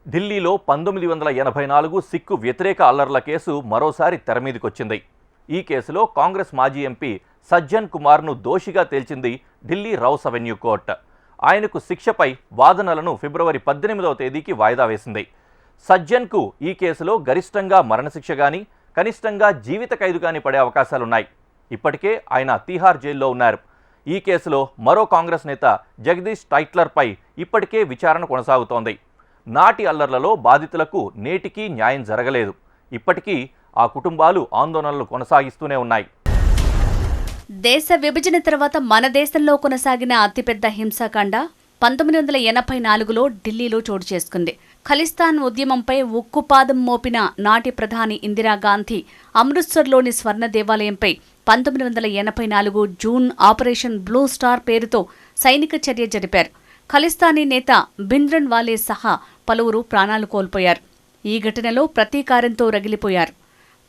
ఢిల్లీలో 1984 సిక్కు వ్యతిరేక అల్లర్ల కేసు మరోసారి తెరమీదికొచ్చింది. ఈ కేసులో కాంగ్రెస్ మాజీ ఎంపీ సజ్జన్ కుమార్ను దోషిగా తేల్చింది ఢిల్లీ రౌస్ అవెన్యూ కోర్టు. ఆయనకు శిక్షపై వాదనలను ఫిబ్రవరి 18వ తేదీకి వాయిదా వేసింది. సజ్జన్కు ఈ కేసులో గరిష్టంగా మరణశిక్ష గాని, కనిష్టంగా జీవిత ఖైదు గాని పడే అవకాశాలున్నాయి. ఇప్పటికే ఆయన తీహార్ జైల్లో ఉన్నారు. ఈ కేసులో మరో కాంగ్రెస్ నేత జగదీష్ టైట్లర్పై ఇప్పటికే విచారణ కొనసాగుతోంది. నాటి అల్లర్లలో బాధితులకు నేటికీ న్యాయం జరగలేదు. ఇప్పటికీ ఆ కుటుంబాలు ఆందోళనలు కొనసాగిస్తూనే ఉన్నాయి. దేశ విభజన తర్వాత మన దేశంలో కొనసాగిన అతిపెద్ద హింసాకాండ 1984లో ఢిల్లీలో చోటు చేసుకుంది. ఖలిస్తాన్ ఉద్యమంపై ఉక్కుపాదం మోపిన నాటి ప్రధాని ఇందిరాగాంధీ అమృత్సర్లోని స్వర్ణ దేవాలయంపై 1984 జూన్ ఆపరేషన్ బ్లూ స్టార్ పేరుతో సైనిక చర్య జరిపారు. ఖలిస్తానీ నేత భింద్రన్ వాలే సహా పలువురు ప్రాణాలు కోల్పోయారు. ఈ ఘటనలో ప్రతీకారంతో రగిలిపోయారు.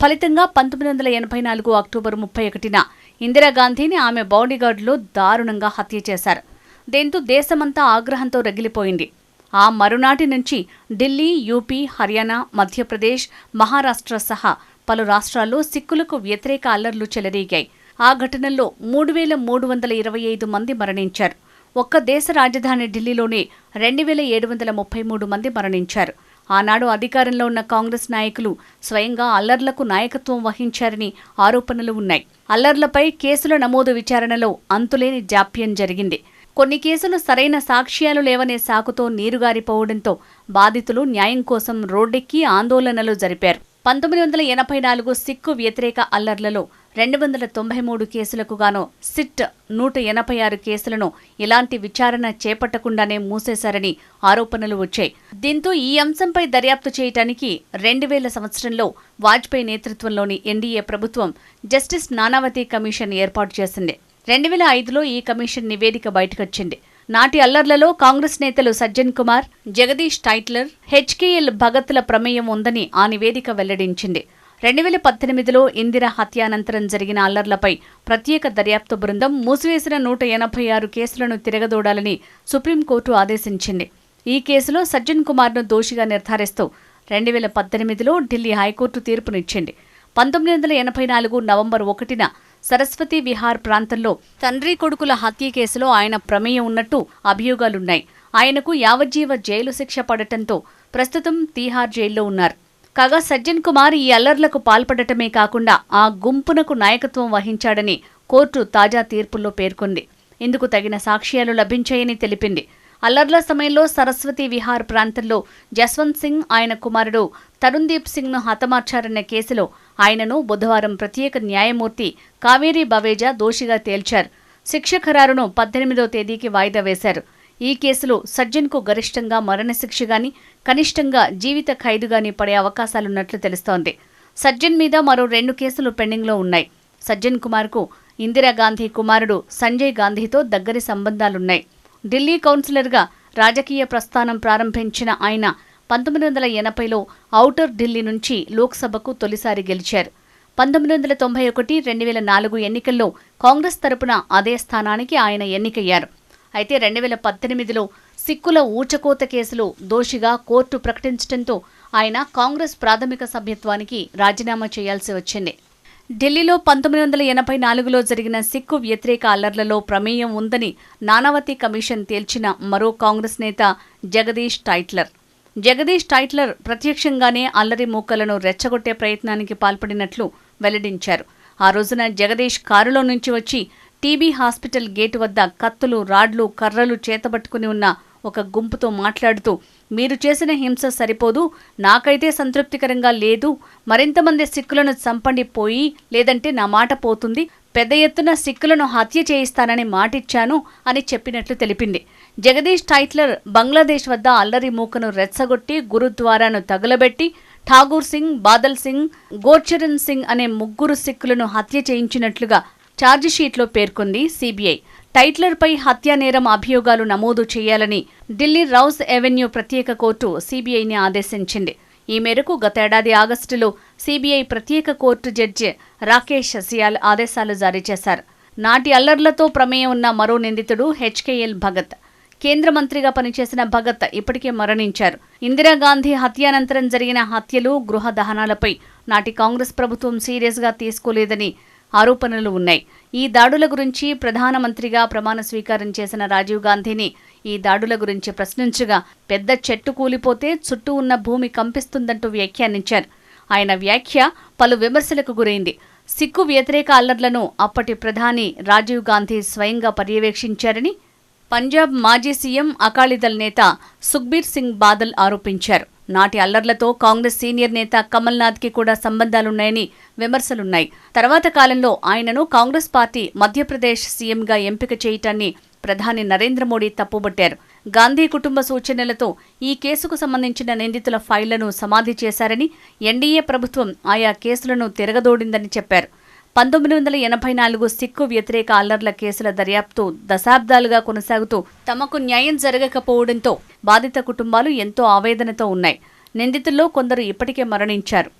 ఫలితంగా 1984 అక్టోబర్ 31న ఇందిరాగాంధీని ఆమె బాడీగార్డులో దారుణంగా హత్య చేశారు. దీంతో దేశమంతా ఆగ్రహంతో రగిలిపోయింది. ఆ మరునాటి నుంచి ఢిల్లీ, యూపీ, హర్యానా, మధ్యప్రదేశ్, మహారాష్ట్ర సహా పలు రాష్ట్రాల్లో సిక్కులకు వ్యతిరేక అల్లర్లు చెలరేగాయి. ఆ ఘటనల్లో 3325 మంది మరణించారు. ఒక్క దేశ రాజధాని ఢిల్లీలోనే 2733 మంది మరణించారు. ఆనాడు అధికారంలో ఉన్న కాంగ్రెస్ నాయకులు స్వయంగా అల్లర్లకు నాయకత్వం వహించారని ఆరోపణలు ఉన్నాయి. అల్లర్లపై కేసుల నమోదు విచారణలో అంతులేని జాప్యం జరిగింది. కొన్ని కేసులు సరైన సాక్ష్యాలు లేవనే సాకుతో నీరుగారిపోవడంతో బాధితులు న్యాయం కోసం రోడ్డెక్కి ఆందోళనలు జరిపారు. 1984 సిక్కు వ్యతిరేక అల్లర్లలో 293 కేసులకు గాను సిట్ 186 కేసులను ఇలాంటి విచారణ చేపట్టకుండానే మూసేశారని ఆరోపణలు వచ్చాయి. దీంతో ఈ అంశంపై దర్యాప్తు చేయటానికి 2000 సంవత్సరంలో వాజ్పేయి నేతృత్వంలోని ఎన్డీఏ ప్రభుత్వం జస్టిస్ నానావతి కమిషన్ ఏర్పాటు చేసింది. 2005లో ఈ కమిషన్ నివేదిక బయటకొచ్చింది. నాటి అల్లర్లలో కాంగ్రెస్ నేతలు సజ్జన్ కుమార్, జగదీష్ టైట్లర్, హెచ్కేఎల్ భగత్ల ప్రమేయం ఉందని ఆ నివేదిక వెల్లడించింది. 2018లో ఇందిరా హత్యానంతరం జరిగిన అల్లర్లపై ప్రత్యేక దర్యాప్తు బృందం మూసివేసిన 186 కేసులను తిరగదోడాలని సుప్రీంకోర్టు ఆదేశించింది. ఈ కేసులో సజ్జన్ కుమార్ను దోషిగా నిర్ధారిస్తూ 2018లో ఢిల్లీ హైకోర్టు తీర్పునిచ్చింది. 1984 నవంబర్ 1న సరస్వతి విహార్ ప్రాంతంలో తండ్రి కొడుకుల హత్య కేసులో ఆయన ప్రమేయం ఉన్నట్టు అభియోగాలున్నాయి. ఆయనకు యావజ్జీవ జైలు శిక్ష పడటంతో ప్రస్తుతం తీహార్ జైల్లో ఉన్నారు. కాగా సజ్జన్ కుమార్ ఈ అల్లర్లకు పాల్పడటమే కాకుండా ఆ గుంపునకు నాయకత్వం వహించాడని కోర్టు తాజా తీర్పుల్లో పేర్కొంది. ఇందుకు తగిన సాక్ష్యాలు లభించాయని తెలిపింది. అల్లర్ల సమయంలో సరస్వతి విహార్ ప్రాంతంలో జస్వంత్ సింగ్, ఆయన కుమారుడు తరుణ్దీప్ సింగ్ను హతమార్చారన్న కేసులో ఆయనను బుధవారం ప్రత్యేక న్యాయమూర్తి కావేరీ బవేజా దోషిగా తేల్చారు. శిక్ష ఖరారును 18వ తేదీకి వాయిదా వేశారు. ఈ కేసులో సజ్జన్కు గరిష్టంగా మరణశిక్ష గాని, కనిష్టంగా జీవిత ఖైదు గాని పడే అవకాశాలున్నట్లు తెలుస్తోంది. సజ్జన్ మీద మరో 2 కేసులు పెండింగ్లో ఉన్నాయి. సజ్జన్ కుమార్కు ఇందిరాగాంధీ కుమారుడు సంజయ్ గాంధీతో దగ్గరి సంబంధాలున్నాయి. ఢిల్లీ కౌన్సిలర్గా రాజకీయ ప్రస్థానం ప్రారంభించిన ఆయన 1980లో ఔటర్ ఢిల్లీ నుంచి లోక్సభకు తొలిసారి గెలిచారు. 1991, 2004 ఎన్నికల్లో కాంగ్రెస్ తరపున అదే స్థానానికి ఆయన ఎన్నికయ్యారు. అయితే 2018లో సిక్కుల ఊచకోత కేసులో దోషిగా కోర్టు ప్రకటించడంతో ఆయన కాంగ్రెస్ ప్రాథమిక సభ్యత్వానికి రాజీనామా చేయాల్సి వచ్చింది. ఢిల్లీలో 1984లో జరిగిన సిక్కు వ్యతిరేక అల్లర్లలో ప్రమేయం ఉందని నానావతి కమిషన్ తేల్చిన మరో కాంగ్రెస్ నేత జగదీష్ టైట్లర్. జగదీష్ టైట్లర్ ప్రత్యక్షంగానే అల్లరి మూకలను రెచ్చగొట్టే ప్రయత్నానికి పాల్పడినట్లు వెల్లడించారు. ఆ రోజున జగదీష్ కారులో నుంచి వచ్చి టీబీ హాస్పిటల్ గేటు వద్ద కత్తులు, రాడ్లు, కర్రలు చేతబట్టుకుని ఉన్న ఒక గుంపుతో మాట్లాడుతూ, మీరు చేసిన హింస సరిపోదు, నాకైతే సంతృప్తికరంగా లేదు, మరింతమంది సిక్కులను చంపండి పోయి, లేదంటే నా మాట పోతుంది, పెద్ద ఎత్తున సిక్కులను హత్య చేయిస్తానని మాటిచ్చాను అని చెప్పినట్లు తెలిపింది. జగదీష్ టైట్లర్ బంగ్లాదేశ్ వద్ద అల్లరి మూకను రెచ్చగొట్టి గురుద్వారాను తగులబెట్టి ఠాగూర్ సింగ్, బాదల్ సింగ్, గోర్చరణ్ సింగ్ అనే 3 సిక్కులను హత్య చేయించినట్లుగా ఛార్జిషీట్లో పేర్కొంది సీబీఐ. టైట్లర్పై హత్యానేరం అభియోగాలు నమోదు చేయాలని ఢిల్లీ రౌస్ అవెన్యూ ప్రత్యేక కోర్టు సీబీఐని ఆదేశించింది. ఈ మేరకు గతేడాది ఆగస్టులో సీబీఐ ప్రత్యేక కోర్టు జడ్జి రాకేష్ సియాల్ ఆదేశాలు జారీ చేశారు. నాటి అల్లర్లతో ప్రమేయం ఉన్న మరో నిందితుడు హెచ్కేఎల్ భగత్. కేంద్ర మంత్రిగా పనిచేసిన భగత్ ఇప్పటికే మరణించారు. ఇందిరాగాంధీ హత్యానంతరం జరిగిన హత్యలు, గృహ దహనాలపై నాటి కాంగ్రెస్ ప్రభుత్వం సీరియస్గా తీసుకోలేదని ఆరోపణలు ఉన్నాయి. ఈ దాడుల గురించి ప్రధానమంత్రిగా ప్రమాణ స్వీకారం చేసిన రాజీవ్ గాంధీని ఈ దాడుల గురించి ప్రశ్నించగా పెద్ద చెట్టు కూలిపోతే చుట్టూ ఉన్న భూమి కంపిస్తుందంటూ వ్యాఖ్యానించారు. ఆయన వ్యాఖ్య పలు విమర్శలకు గురైంది. సిక్కు వ్యతిరేక అల్లర్లను అప్పటి ప్రధాని రాజీవ్ గాంధీ స్వయంగా పర్యవేక్షించారని పంజాబ్ మాజీ సీఎం అకాలీదళ్ నేత సుఖ్బీర్ సింగ్ బాదల్ ఆరోపించారు. నాటి అల్లర్లతో కాంగ్రెస్ సీనియర్ నేత కమల్నాథ్కి కూడా సంబంధాలున్నాయని విమర్శలున్నాయి. తర్వాత కాలంలో ఆయనను కాంగ్రెస్ పార్టీ మధ్యప్రదేశ్ సీఎంగా ఎంపిక చేయటాన్ని ప్రధాని నరేంద్ర మోడీ తప్పుబట్టారు. గాంధీ కుటుంబ సూచనలతో ఈ కేసుకు సంబంధించిన నిందితుల ఫైళ్లను సమాధి చేశారని, ఎన్డీఏ ప్రభుత్వం ఆయా కేసులను తిరగదోడిందని చెప్పారు. 1984 సిక్కు వ్యతిరేక అల్లర్ల కేసుల దర్యాప్తు దశాబ్దాలుగా కొనసాగుతూ తమకు న్యాయం జరగకపోవడంతో బాధిత కుటుంబాలు ఎంతో ఆవేదనతో ఉన్నాయి. నిందితుల్లో కొందరు ఇప్పటికే మరణించారు.